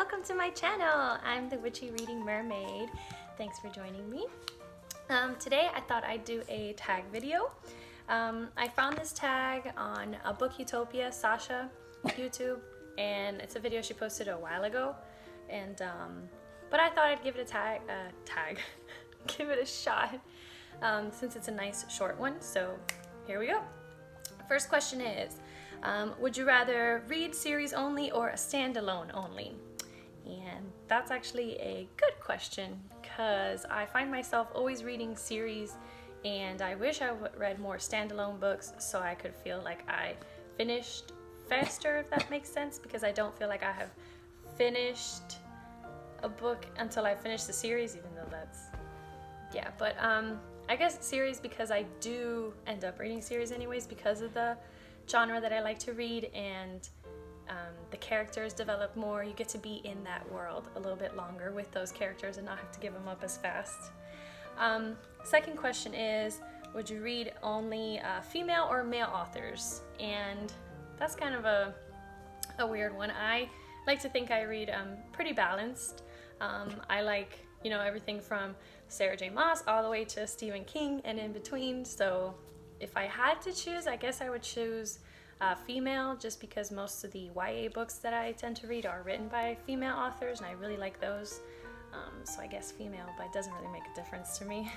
welcome to my channel. I'm the Witchy Reading Mermaid. Thanks for joining me. Today I thought I'd do a tag video. I found this tag on a Book Utopia, Sasha, YouTube, and it's a video she posted a while ago. And but I thought I'd give it a give it a shot since it's a nice short one. So here we go. First question is, would you rather read series only or a standalone only? And that's actually a good question because I find myself always reading series, and I wish I read more standalone books so I could feel like I finished faster, if that makes sense, because I don't feel like I have finished a book until I finish the series, even though that's, yeah, but I guess series because I do end up reading series anyways because of the genre that I like to read, and the characters develop more. You get to be in that world a little bit longer with those characters and not have to give them up as fast. Second question is, would you read only female or male authors? And that's kind of a weird one. I like to think I read pretty balanced. I like, you know, everything from Sarah J. Maas all the way to Stephen King and in between. So if I had to choose, I guess I would choose female, just because most of the YA books that I tend to read are written by female authors, and I really like those. So I guess female, but it doesn't really make a difference to me.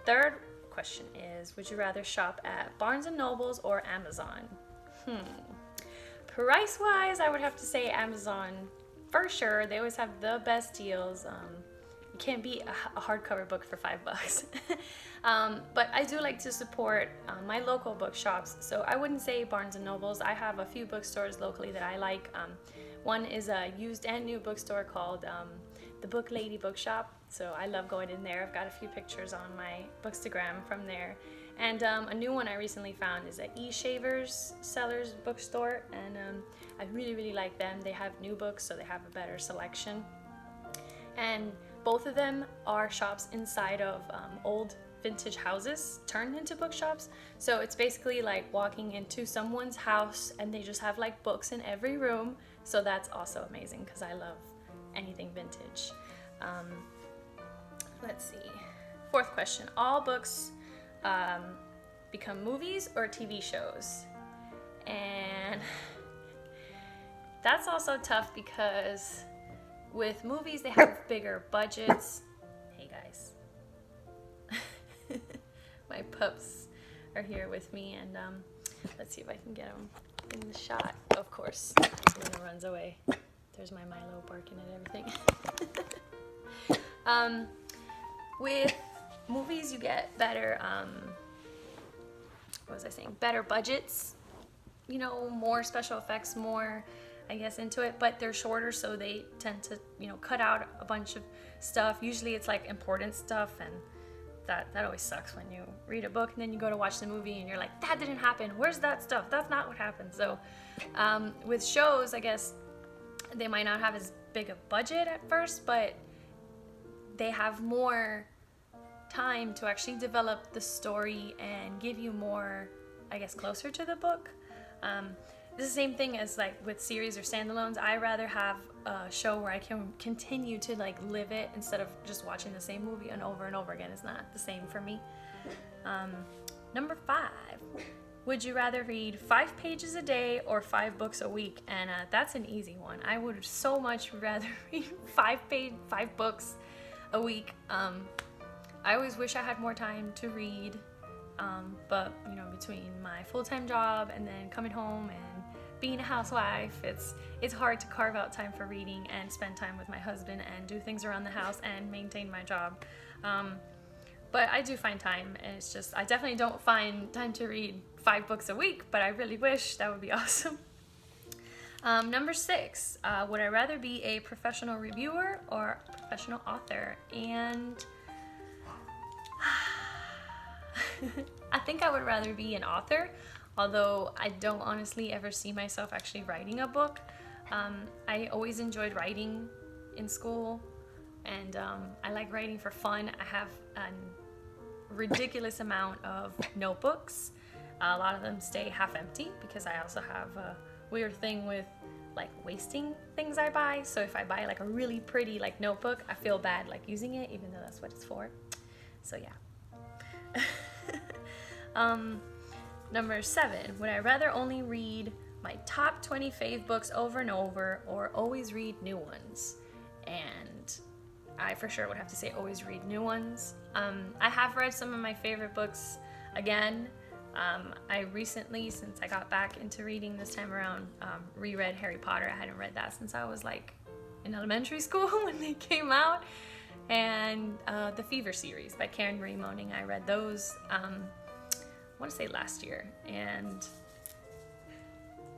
Third question is, would you rather shop at Barnes & Nobles or Amazon? Price-wise, I would have to say Amazon for sure. They always have the best deals. You can't beat a hardcover book for $5. But I do like to support my local bookshops, so I wouldn't say Barnes & Nobles. I have a few bookstores locally that I like. One is a used and new bookstore called the Book Lady Bookshop, so I love going in there. I've got a few pictures on my Bookstagram from there. And a new one I recently found is at eShavers Sellers Bookstore, and I really like them. They have new books, so they have a better selection. And both of them are shops inside of old vintage houses turned into bookshops. So it's basically like walking into someone's house and they just have like books in every room. So that's also amazing because I love anything vintage. Let's see. Fourth question. All books become movies or TV shows? And that's also tough because with movies, they have bigger budgets. Hey guys. My pups are here with me, and let's see if I can get them in the shot. Of course, Luna runs away. There's my Milo barking at everything. With movies, you get better, what was I saying? Better budgets, you know, more special effects, more, I guess, into it, but they're shorter, so they tend to, you know, cut out a bunch of stuff. Usually it's like important stuff, and that always sucks when you read a book and then you go to watch the movie and you're like, that didn't happen. Where's that stuff? That's not what happened. So with shows, I guess they might not have as big a budget at first, but they have more time to actually develop the story and give you more, I guess, closer to the book. It's the same thing as like with series or standalones. I rather have a show where I can continue to like live it instead of just watching the same movie and over again. It's not the same for me. Number 5. Would you rather read 5 pages a day or 5 books a week? And that's an easy one. I would so much rather read 5 books a week. I always wish I had more time to read. But you know, between my full-time job and then coming home and being a housewife, it's hard to carve out time for reading and spend time with my husband and do things around the house and maintain my job. But I do find time, and it's just, I definitely don't find time to read 5 books a week, but I really wish. That would be awesome. Number 6, would I rather be a professional reviewer or a professional author? And I think I would rather be an author, although I don't honestly ever see myself actually writing a book. I always enjoyed writing in school, and I like writing for fun. I have a ridiculous amount of notebooks. A lot of them stay half empty because I also have a weird thing with like wasting things I buy. So if I buy like a really pretty like notebook, I feel bad like using it, even though that's what it's for. So yeah. Number 7, would I rather only read my top 20 fave books over and over, or always read new ones? And I for sure would have to say always read new ones. I have read some of my favorite books again. I recently, since I got back into reading this time around, reread Harry Potter. I hadn't read that since I was like in elementary school when they came out. And the Fever series by Karen Marie Moning, I read those, I want to say last year. And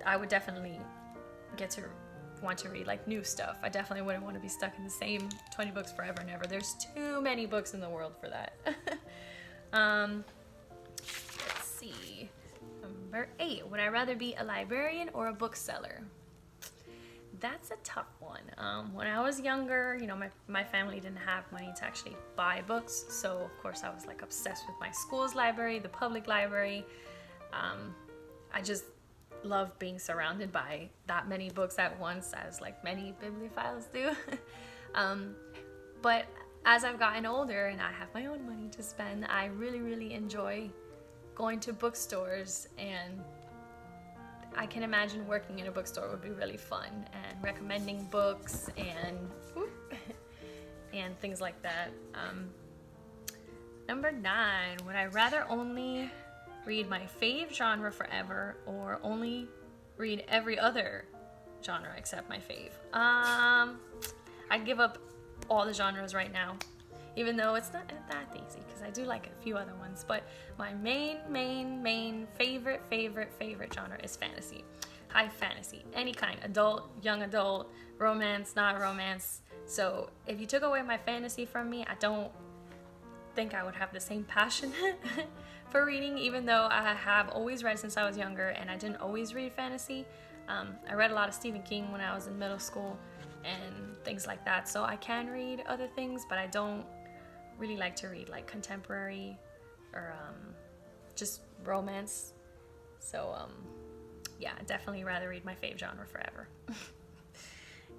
I would definitely get to want to read like new stuff. I definitely wouldn't want to be stuck in the same 20 books forever and ever. There's too many books in the world for that. Let's see. Number 8, would I rather be a librarian or a bookseller? That's a tough one. When I was younger, you know, my family didn't have money to actually buy books, so of course I was like obsessed with my school's library, the public library. I just love being surrounded by that many books at once, as like many bibliophiles do. But as I've gotten older and I have my own money to spend, I really enjoy going to bookstores, and I can imagine working in a bookstore would be really fun, and recommending books and things like that. Number 9, would I rather only read my fave genre forever, or only read every other genre except my fave? I'd give up all the genres right now, even though it's not that easy, because I do like a few other ones. But my main favorite genre is fantasy. High fantasy, any kind, adult, young adult, romance, not romance. So if you took away my fantasy from me, I don't think I would have the same passion for reading, even though I have always read since I was younger, and I didn't always read fantasy. I read a lot of Stephen King when I was in middle school and things like that, so I can read other things, but I don't really like to read like contemporary or just romance. So yeah, I'd definitely rather read my fave genre forever.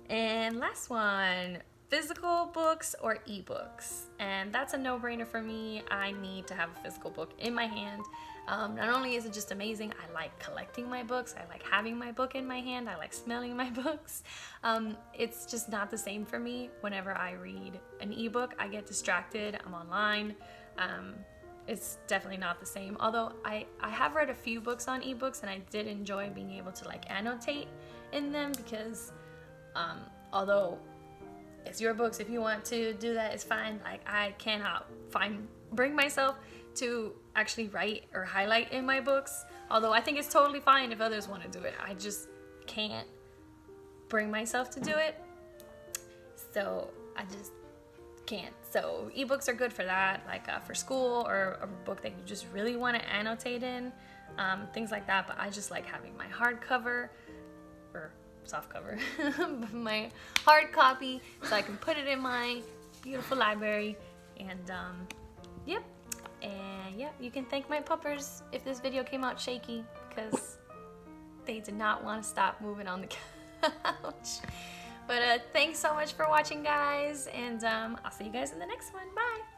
And last one, physical books or ebooks? And that's a no-brainer for me. I need to have a physical book in my hand. Not only is it just amazing, I like collecting my books, I like having my book in my hand, I like smelling my books. It's just not the same for me whenever I read an ebook. I get distracted, I'm online. It's definitely not the same. Although I have read a few books on ebooks, and I did enjoy being able to like annotate in them, because although it's your books, if you want to do that, it's fine. Like, I cannot bring myself to actually write or highlight in my books, although I think it's totally fine if others want to do it. I just can't bring myself to do it, so I just can't. So ebooks are good for that, like for school, or a book that you just really want to annotate in, things like that. But I just like having my hardcover or soft cover, my hard copy, so I can put it in my beautiful library. And yep. And yeah, you can thank my puppers if this video came out shaky, because they did not want to stop moving on the couch. But thanks so much for watching, guys, and I'll see you guys in the next one. Bye!